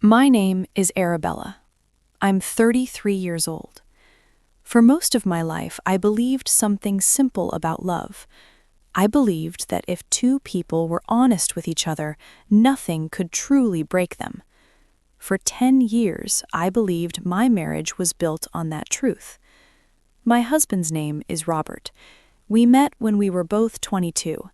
My name is Arabella. I'm 33 years old. For most of my life, I believed something simple about love. I believed that if two people were honest with each other, nothing could truly break them. For 10 years, I believed my marriage was built on that truth. My husband's name is Robert. We met when we were both 22.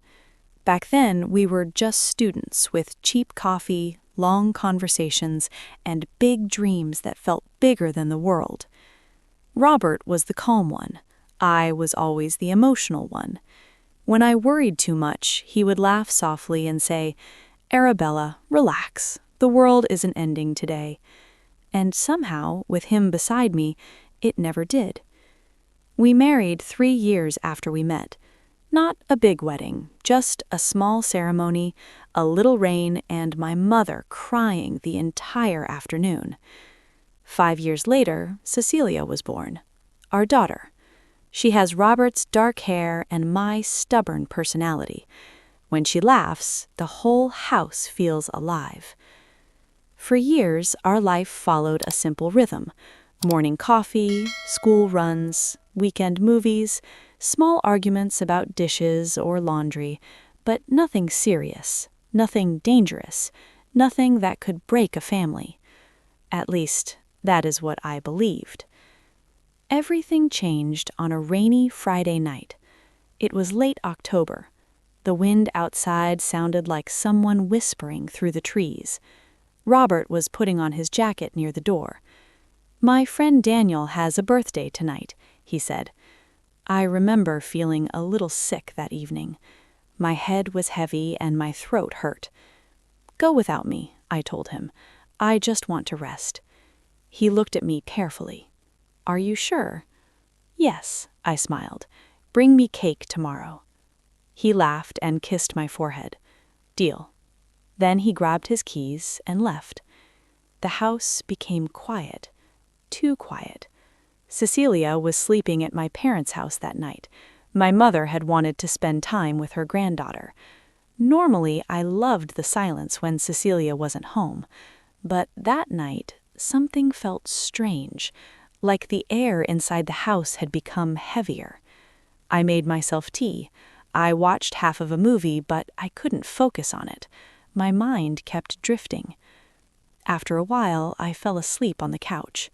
Back then, we were just students with cheap coffee, long conversations, and big dreams that felt bigger than the world. Robert was the calm one. I was always the emotional one. When I worried too much, he would laugh softly and say, "Arabella, relax. The world isn't ending today." And somehow, with him beside me, it never did. We married 3 years after we met. Not a big wedding, just a small ceremony, a little rain, and my mother crying the entire afternoon. 5 years later, Cecilia was born, our daughter. She has Robert's dark hair and my stubborn personality. When she laughs, the whole house feels alive. For years, our life followed a simple rhythm: morning coffee, school runs, weekend movies, small arguments about dishes or laundry, but nothing serious, nothing dangerous, nothing that could break a family. At least, that is what I believed. Everything changed on a rainy Friday night. It was late October. The wind outside sounded like someone whispering through the trees. Robert was putting on his jacket near the door. "My friend Daniel has a birthday tonight," he said. I remember feeling a little sick that evening. My head was heavy and my throat hurt. "Go without me," I told him. "I just want to rest." He looked at me carefully. "Are you sure?" "Yes," I smiled. "Bring me cake tomorrow." He laughed and kissed my forehead. "Deal." Then he grabbed his keys and left. The house became quiet. Too quiet. Cecilia was sleeping at my parents' house that night. My mother had wanted to spend time with her granddaughter. Normally, I loved the silence when Cecilia wasn't home. But that night, something felt strange, like the air inside the house had become heavier. I made myself tea. I watched half of a movie, but I couldn't focus on it. My mind kept drifting. After a while, I fell asleep on the couch.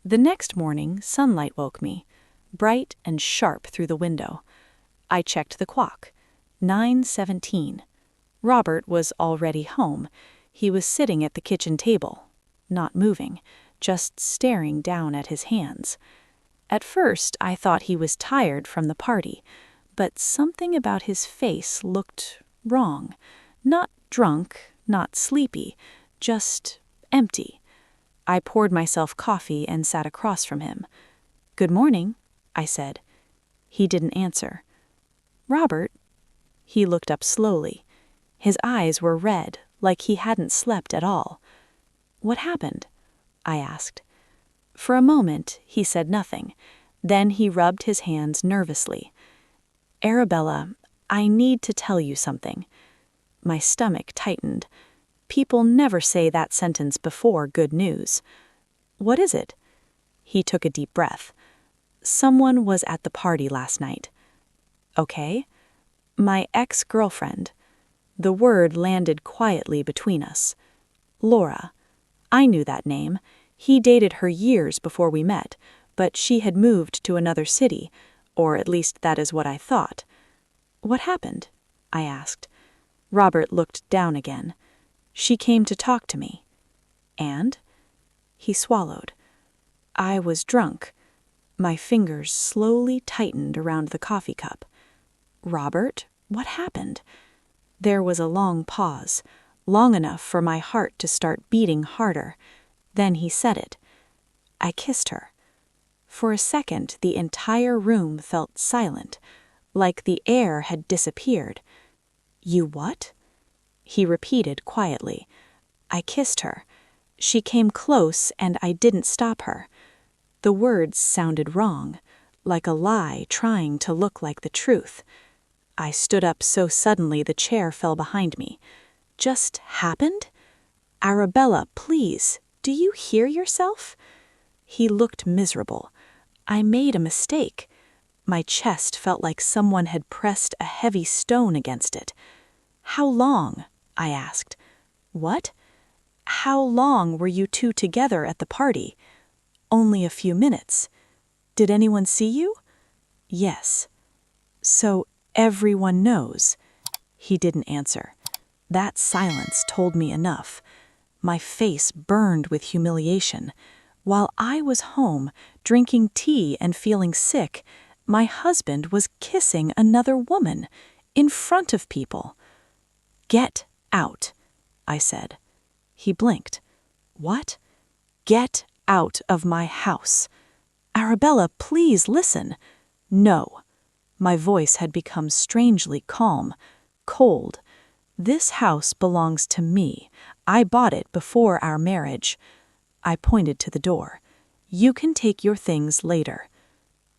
The next morning, sunlight woke me, bright and sharp through the window. I checked the clock. 9:17. Robert was already home. He was sitting at the kitchen table, not moving, just staring down at his hands. At first, I thought he was tired from the party, but something about his face looked wrong. Not drunk, not sleepy, just empty. I poured myself coffee and sat across from him. "Good morning," I said. He didn't answer. "Robert?" He looked up slowly. His eyes were red, like he hadn't slept at all. "What happened?" I asked. For a moment, he said nothing. Then he rubbed his hands nervously. "Arabella, I need to tell you something." My stomach tightened. People never say that sentence before good news. "What is it?" He took a deep breath. "Someone was at the party last night." "Okay." "My ex-girlfriend." The word landed quietly between us. "Laura." I knew that name. He dated her years before we met, but she had moved to another city, or at least that is what I thought. "What happened?" I asked. Robert looked down again. "She came to talk to me." "And?" He swallowed. I was drunk. My fingers slowly tightened around the coffee cup. "Robert, what happened?" There was a long pause, long enough for my heart to start beating harder. Then he said it. "I kissed her." For a second, the entire room felt silent, like the air had disappeared. "You what?" He repeated quietly. "I kissed her. She came close and I didn't stop her." The words sounded wrong, like a lie trying to look like the truth. I stood up so suddenly the chair fell behind me. "Just happened?" Arabella, please, do you hear yourself? He looked miserable. I made a mistake. My chest felt like someone had pressed a heavy stone against it. How long? I asked. What? How long were you two together at the party? Only a few minutes. Did anyone see you? Yes. So everyone knows. He didn't answer. That silence told me enough. My face burned with humiliation. While I was home, drinking tea and feeling sick, my husband was kissing another woman in front of people. Get out, I said. He blinked. What? Get out of my house. Arabella, please listen. No. My voice had become strangely calm, cold. This house belongs to me. I bought it before our marriage. I pointed to the door. You can take your things later.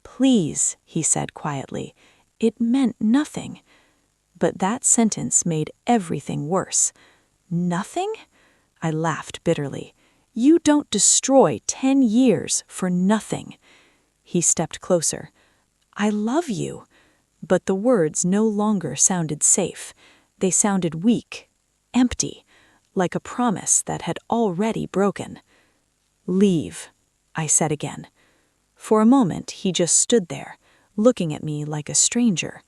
Please, he said quietly. It meant nothing. But that sentence made everything worse. Nothing? I laughed bitterly. You don't destroy 10 years for nothing. He stepped closer. I love you. But the words no longer sounded safe. They sounded weak, empty, like a promise that had already broken. Leave, I said again. For a moment he just stood there, looking at me like a stranger.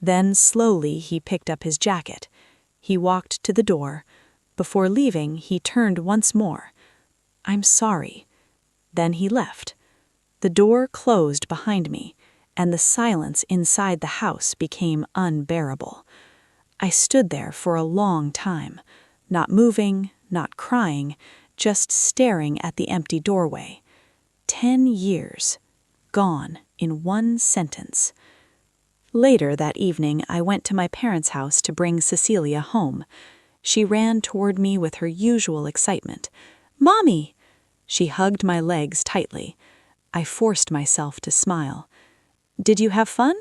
Then slowly he picked up his jacket. He walked to the door. Before leaving, he turned once more. I'm sorry. Then he left. The door closed behind me, and the silence inside the house became unbearable. I stood there for a long time, not moving, not crying, just staring at the empty doorway. 10 years, gone in one sentence. Later that evening, I went to my parents' house to bring Cecilia home. She ran toward me with her usual excitement. Mommy! She hugged my legs tightly. I forced myself to smile. Did you have fun?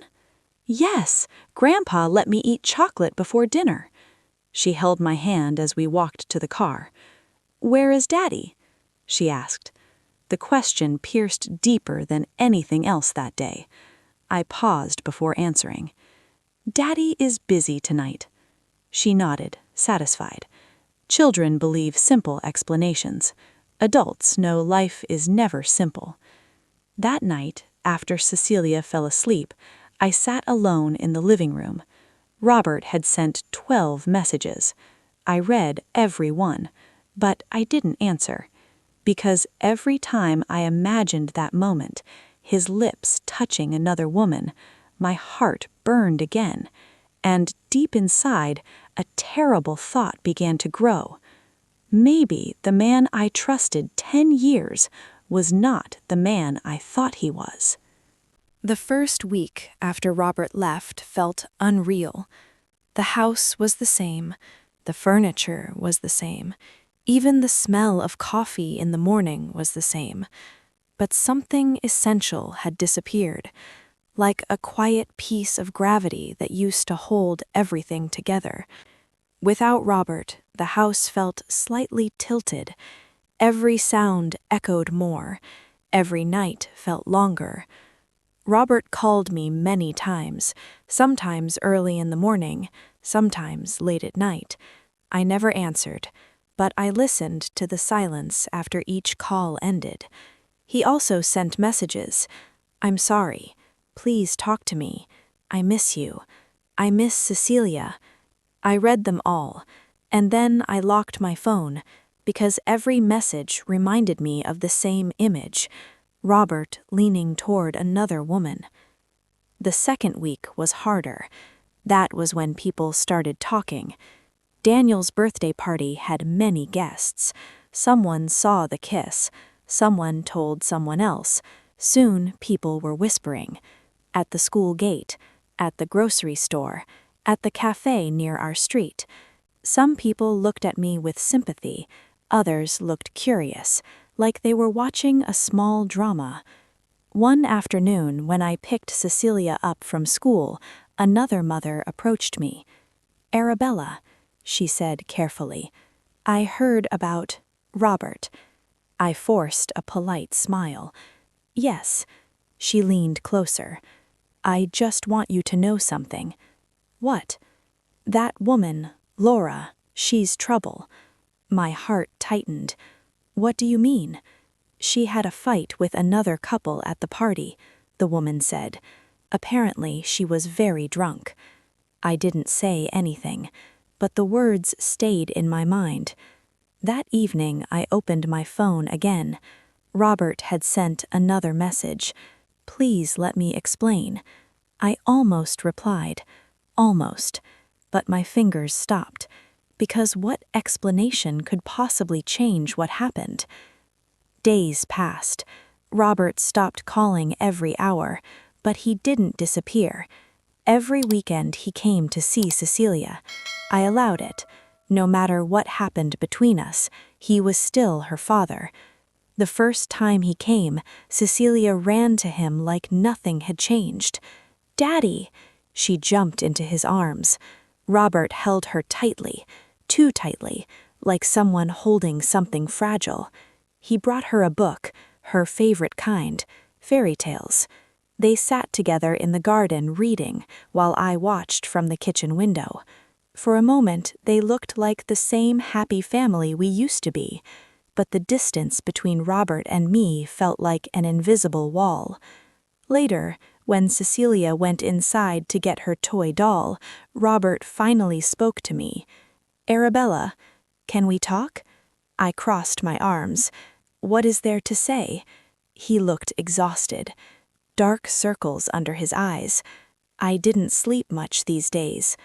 Yes, Grandpa let me eat chocolate before dinner. She held my hand as we walked to the car. Where is Daddy? She asked. The question pierced deeper than anything else that day. I paused before answering. Daddy is busy tonight. She nodded, satisfied. Children believe simple explanations. Adults know life is never simple. That night, after Cecilia fell asleep, I sat alone in the living room. Robert had sent 12 messages. I read every one, but I didn't answer, because every time I imagined that moment, his lips touching another woman, my heart burned again, and deep inside, a terrible thought began to grow. Maybe the man I trusted 10 years was not the man I thought he was. The first week after Robert left felt unreal. The house was the same, the furniture was the same, even the smell of coffee in the morning was the same. But something essential had disappeared, like a quiet piece of gravity that used to hold everything together. Without Robert, the house felt slightly tilted. Every sound echoed more. Every night felt longer. Robert called me many times, sometimes early in the morning, sometimes late at night. I never answered, but I listened to the silence after each call ended. He also sent messages. I'm sorry. Please talk to me. I miss you. I miss Cecilia. I read them all, and then I locked my phone, because every message reminded me of the same image, Robert leaning toward another woman. The second week was harder. That was when people started talking. Daniel's birthday party had many guests. Someone saw the kiss. Someone told someone else. Soon people were whispering. At the school gate, at the grocery store, at the cafe near our street. Some people looked at me with sympathy. Others looked curious, like they were watching a small drama. One afternoon, when I picked Cecilia up from school, another mother approached me. Arabella, she said carefully, I heard about Robert. I forced a polite smile. Yes. She leaned closer. I just want you to know something. What? That woman, Laura, she's trouble. My heart tightened. What do you mean? She had a fight with another couple at the party, the woman said. Apparently, she was very drunk. I didn't say anything, but the words stayed in my mind. That evening, I opened my phone again. Robert had sent another message. Please let me explain. I almost replied. Almost. But my fingers stopped. Because what explanation could possibly change what happened? Days passed. Robert stopped calling every hour, but he didn't disappear. Every weekend he came to see Cecilia. I allowed it. No matter what happened between us, he was still her father. The first time he came, Cecilia ran to him like nothing had changed. "Daddy!" She jumped into his arms. Robert held her tightly, too tightly, like someone holding something fragile. He brought her a book, her favorite kind, fairy tales. They sat together in the garden reading while I watched from the kitchen window. For a moment, they looked like the same happy family we used to be, but the distance between Robert and me felt like an invisible wall. Later, when Cecilia went inside to get her toy doll, Robert finally spoke to me. "Arabella, can we talk?" I crossed my arms. "What is there to say?" He looked exhausted. Dark circles under his eyes. "I didn't sleep much these days.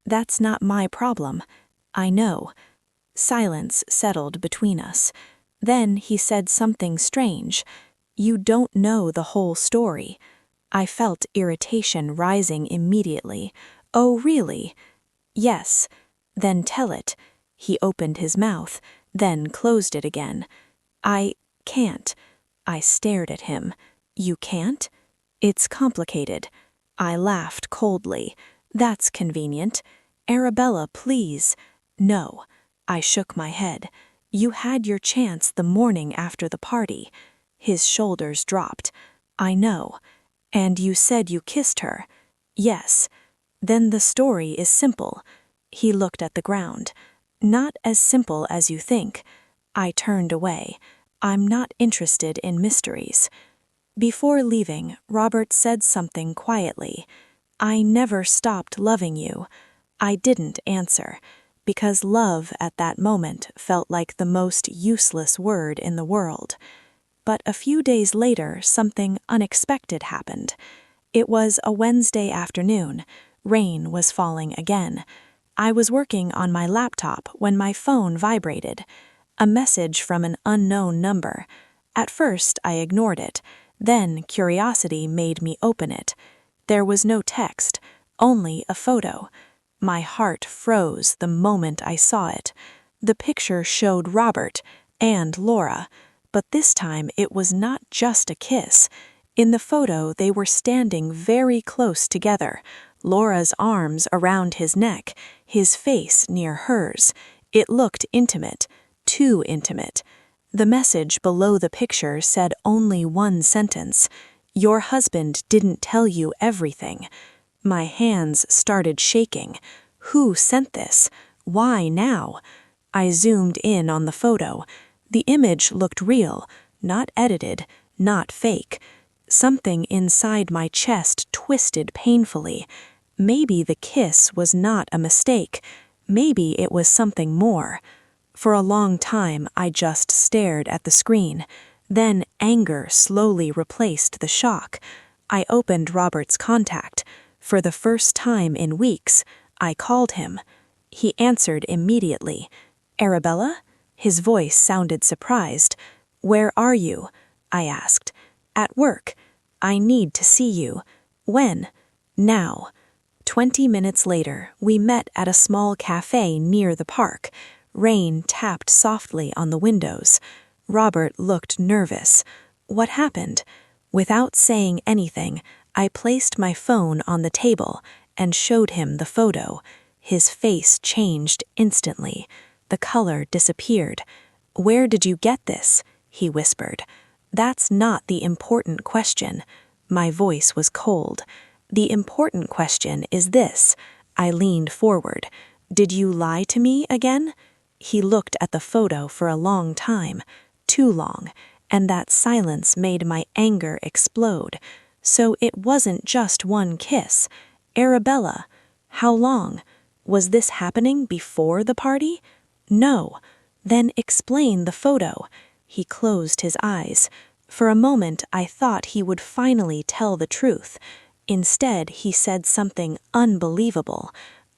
That's not my problem. I know." Silence settled between us. Then he said something strange. "You don't know the whole story." I felt irritation rising immediately. "Oh, really?" "Yes." "Then tell it." He opened his mouth, then closed it again. "I can't." I stared at him. "You can't?" "It's complicated." I laughed coldly. "That's convenient." "Arabella, please." "No." I shook my head. "You had your chance the morning after the party." His shoulders dropped. "I know." "And you said you kissed her." "Yes." "Then the story is simple." He looked at the ground. "Not as simple as you think." I turned away. I'm not interested in mysteries. Before leaving, Robert said something quietly. "I never stopped loving you." I didn't answer, because love at that moment felt like the most useless word in the world. But a few days later, something unexpected happened. It was a Wednesday afternoon. Rain was falling again. I was working on my laptop when my phone vibrated. A message from an unknown number. At first, I ignored it. Then curiosity made me open it. There was no text, only a photo. My heart froze the moment I saw it. The picture showed Robert and Laura, but this time it was not just a kiss. In the photo, they were standing very close together, Laura's arms around his neck, his face near hers. It looked intimate, too intimate. The message below the picture said only one sentence: "Your husband didn't tell you everything." My hands started shaking. Who sent this? Why now? I zoomed in on the photo. The image looked real, not edited, not fake. Something inside my chest twisted painfully. Maybe the kiss was not a mistake. Maybe it was something more. For a long time, I just stared at the screen. Then anger slowly replaced the shock. I opened Robert's contact. For the first time in weeks, I called him. He answered immediately. "Arabella?" His voice sounded surprised. "Where are you?" I asked. "At work. I need to see you." "When?" "Now." 20 minutes later, we met at a small cafe near the park. Rain tapped softly on the windows. Robert looked nervous. "What happened?" Without saying anything, I placed my phone on the table and showed him the photo. His face changed instantly. The color disappeared. "Where did you get this?" he whispered. "That's not the important question." My voice was cold. "The important question is this." I leaned forward. "Did you lie to me again?" He looked at the photo for a long time, too long, and that silence made my anger explode. So it wasn't just one kiss. Arabella, how long? Was this happening before the party? No. Then explain the photo. He closed his eyes. For a moment I thought he would finally tell the truth. Instead, he said something unbelievable.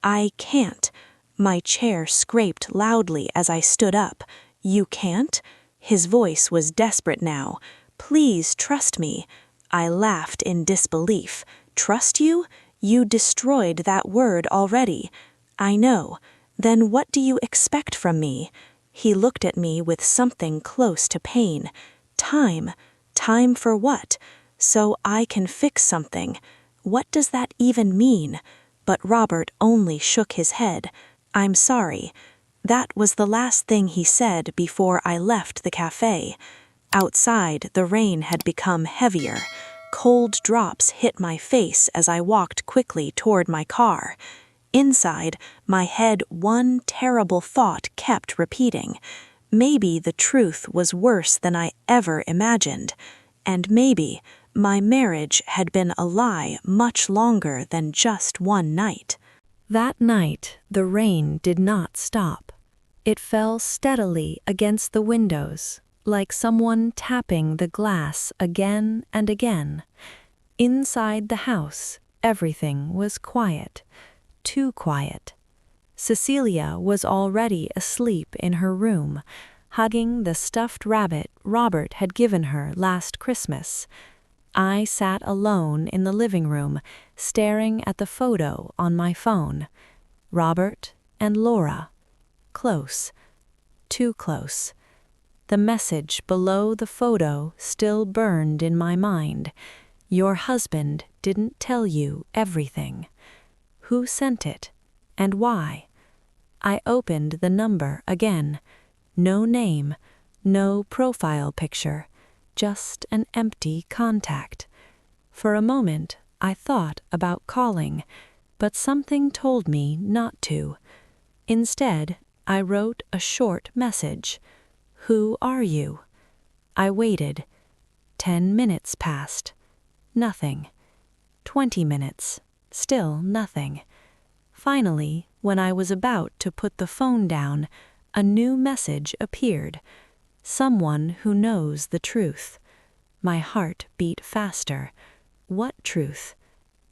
"I can't." My chair scraped loudly as I stood up. "You can't?" His voice was desperate now. "Please trust me." I laughed in disbelief. "Trust you? You destroyed that word already." "I know. Then what do you expect from me?" He looked at me with something close to pain. "Time. Time for what? So I can fix something. What does that even mean?" But Robert only shook his head. "I'm sorry." That was the last thing he said before I left the cafe. Outside, the rain had become heavier. Cold drops hit my face as I walked quickly toward my car. Inside, my head one terrible thought kept repeating. Maybe the truth was worse than I ever imagined. And maybe my marriage had been a lie much longer than just one night. That night, the rain did not stop. It fell steadily against the windows, like someone tapping the glass again and again. Inside the house, everything was quiet. Too quiet. Cecilia was already asleep in her room, hugging the stuffed rabbit Robert had given her last Christmas. I sat alone in the living room, staring at the photo on my phone. Robert and Laura. Close. Too close. The message below the photo still burned in my mind. Your husband didn't tell you everything. Who sent it? And why? I opened the number again. No name, no profile picture, just an empty contact. For a moment, I thought about calling, but something told me not to. Instead, I wrote a short message. "Who are you?" I waited. 10 minutes passed. Nothing. 20 minutes. Still nothing. Finally, when I was about to put the phone down, a new message appeared. Someone who knows the truth. My heart beat faster. What truth?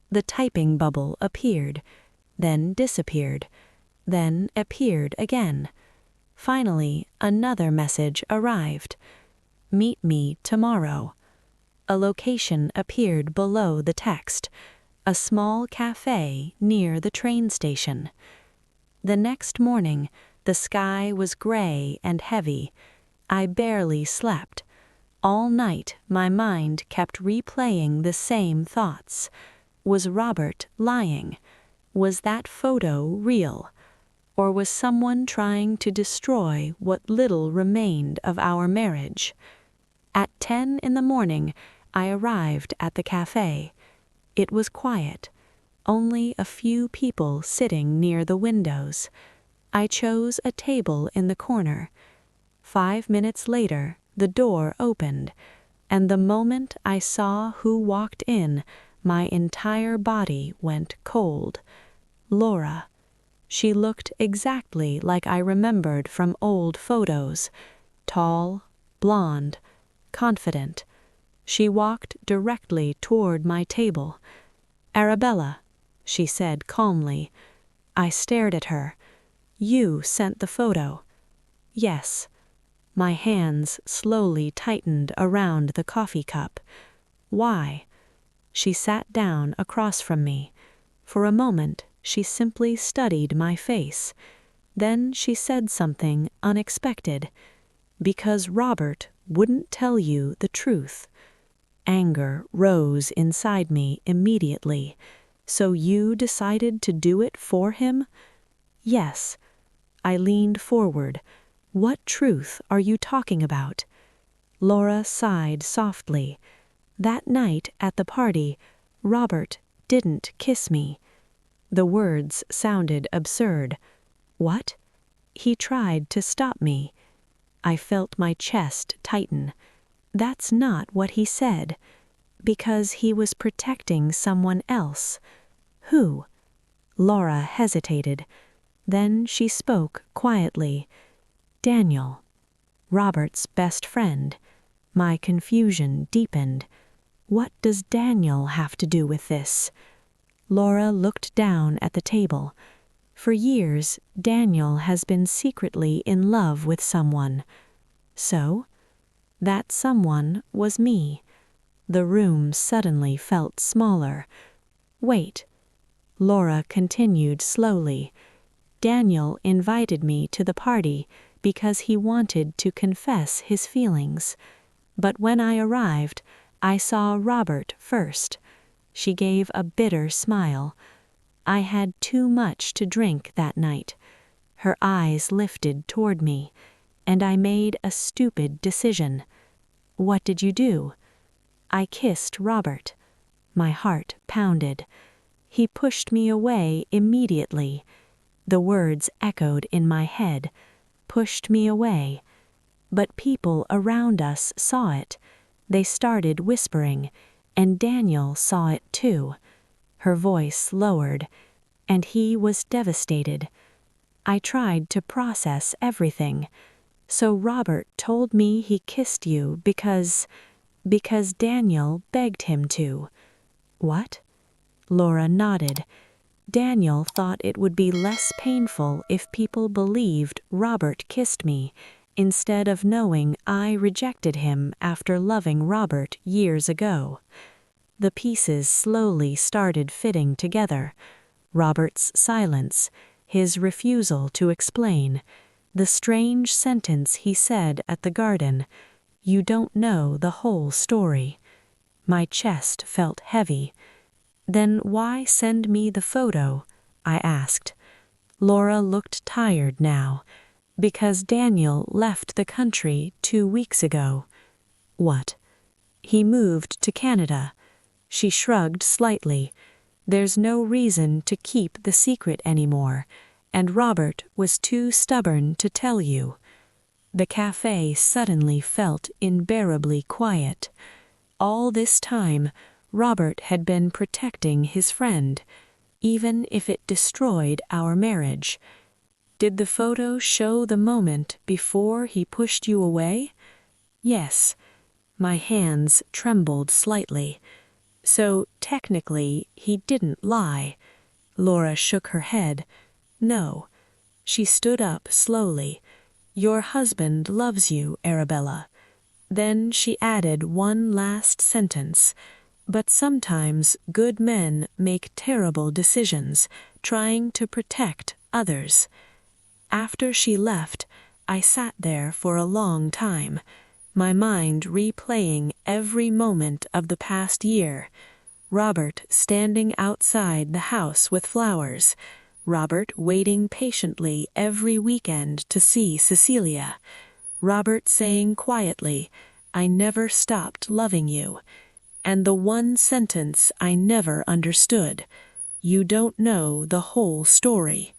The typing bubble appeared, then disappeared, then appeared again. Finally, another message arrived. "Meet me tomorrow." A location appeared below the text. A small cafe near the train station. The next morning, the sky was gray and heavy. I barely slept. All night, my mind kept replaying the same thoughts. Was Robert lying? Was that photo real? Or was someone trying to destroy what little remained of our marriage? At 10 in the morning, I arrived at the cafe. It was quiet, only a few people sitting near the windows. I chose a table in the corner. 5 minutes later, the door opened, and the moment I saw who walked in, my entire body went cold. Laura. She looked exactly like I remembered from old photos. Tall, blonde, confident. She walked directly toward my table. "Arabella," she said calmly. I stared at her. "You sent the photo." "Yes." My hands slowly tightened around the coffee cup. "Why?" She sat down across from me. For a moment, she simply studied my face. Then she said something unexpected. "Because Robert wouldn't tell you the truth." Anger rose inside me immediately. "So you decided to do it for him?" "Yes." I leaned forward. "What truth are you talking about?" Laura sighed softly. "That night at the party, Robert didn't kiss me." The words sounded absurd. "What?" "He tried to stop me." I felt my chest tighten. "That's not what he said." "Because he was protecting someone else." "Who?" Laura hesitated. Then she spoke quietly. "Daniel, Robert's best friend." My confusion deepened. "What does Daniel have to do with this?" Laura looked down at the table. "For years, Daniel has been secretly in love with someone." "So?" "That someone was me." The room suddenly felt smaller. "Wait." Laura continued slowly. "Daniel invited me to the party because he wanted to confess his feelings. But when I arrived, I saw Robert first." She gave a bitter smile. "I had too much to drink that night." Her eyes lifted toward me, and I made a stupid decision. "What did you do?" "I kissed Robert." My heart pounded. "He pushed me away immediately." The words echoed in my head. "Pushed me away." But people around us saw it. They started whispering, and Daniel saw it too. Her voice lowered, and he was devastated. I tried to process everything. "So Robert told me he kissed you because Daniel begged him to." "What?" Laura nodded. "Daniel thought it would be less painful if people believed Robert kissed me, instead of knowing I rejected him after loving Robert years ago." The pieces slowly started fitting together. Robert's silence, his refusal to explain, the strange sentence he said at the garden, "You don't know the whole story." My chest felt heavy. "Then why send me the photo?" I asked. Laura looked tired now. "Because Daniel left the country 2 weeks ago." "What?" "He moved to Canada." She shrugged slightly. "There's no reason to keep the secret anymore, and Robert was too stubborn to tell you." The cafe suddenly felt unbearably quiet. All this time, Robert had been protecting his friend, even if it destroyed our marriage. "Did the photo show the moment before he pushed you away?" "Yes." My hands trembled slightly. "So technically, he didn't lie." Laura shook her head. "No." She stood up slowly. "Your husband loves you, Arabella." Then she added one last sentence. "But sometimes good men make terrible decisions, trying to protect others." After she left, I sat there for a long time, my mind replaying every moment of the past year. Robert standing outside the house with flowers. Robert waiting patiently every weekend to see Cecilia. Robert saying quietly, "I never stopped loving you." And the one sentence I never understood, "You don't know the whole story."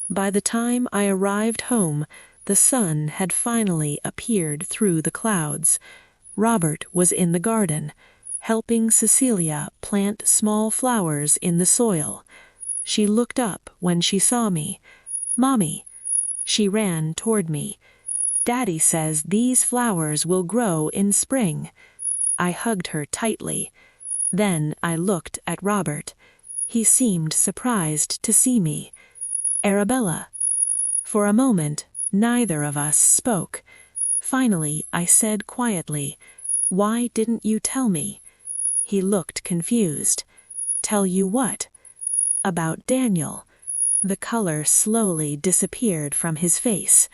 By the time I arrived home, the sun had finally appeared through the clouds. Robert was in the garden, helping Cecilia plant small flowers in the soil. She looked up when she saw me. "Mommy." She ran toward me. "Daddy says these flowers will grow in spring." I hugged her tightly. Then I looked at Robert. He seemed surprised to see me. "Arabella." For a moment, neither of us spoke. Finally, I said quietly, "Why didn't you tell me?" He looked confused. "Tell you what?" "About Daniel." The color slowly disappeared from his face.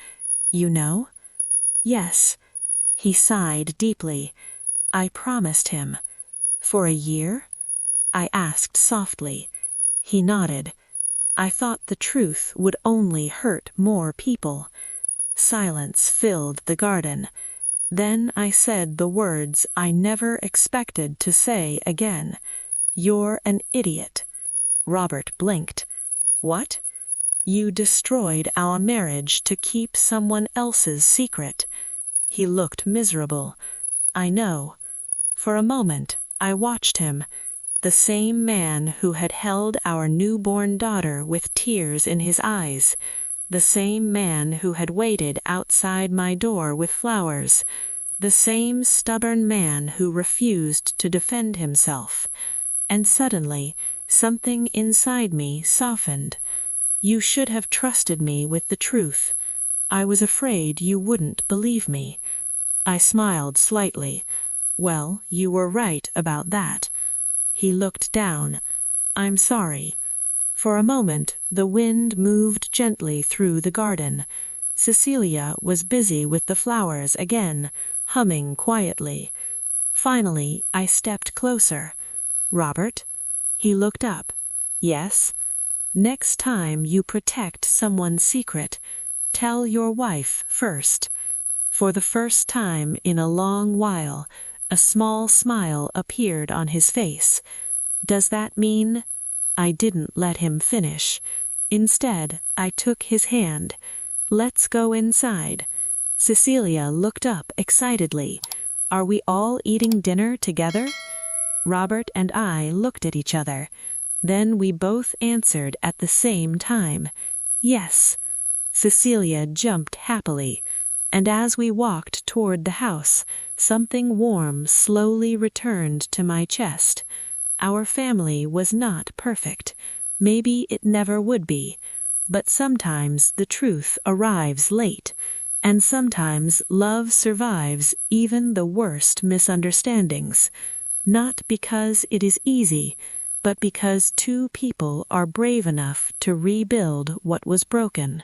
"You know?" "Yes." He sighed deeply. "I promised him." "For a year?" I asked softly. He nodded. I thought the truth would only hurt more people. Silence filled the garden. Then I said the words I never expected to say again. "You're an idiot." Robert blinked. "What?" "You destroyed our marriage to keep someone else's secret." He looked miserable. "I know." For a moment, I watched him. The same man who had held our newborn daughter with tears in his eyes. The same man who had waited outside my door with flowers. The same stubborn man who refused to defend himself. And suddenly, something inside me softened. "You should have trusted me with the truth. I was afraid you wouldn't believe me." I smiled slightly. "Well, you were right about that." He looked down. "I'm sorry." For a moment, the wind moved gently through the garden. Cecilia was busy with the flowers again, humming quietly. Finally, I stepped closer. "Robert?" He looked up. "Yes?" "Next time you protect someone's secret, tell your wife first." For the first time in a long while, a small smile appeared on his face. "Does that mean—" I didn't let him finish. Instead, I took his hand. "Let's go inside." Cecilia looked up excitedly. "Are we all eating dinner together?" Robert and I looked at each other. Then we both answered at the same time. "Yes." Cecilia jumped happily. And as we walked toward the house, something warm slowly returned to my chest. Our family was not perfect. Maybe it never would be. But sometimes the truth arrives late. And sometimes love survives even the worst misunderstandings. Not because it is easy, but because two people are brave enough to rebuild what was broken.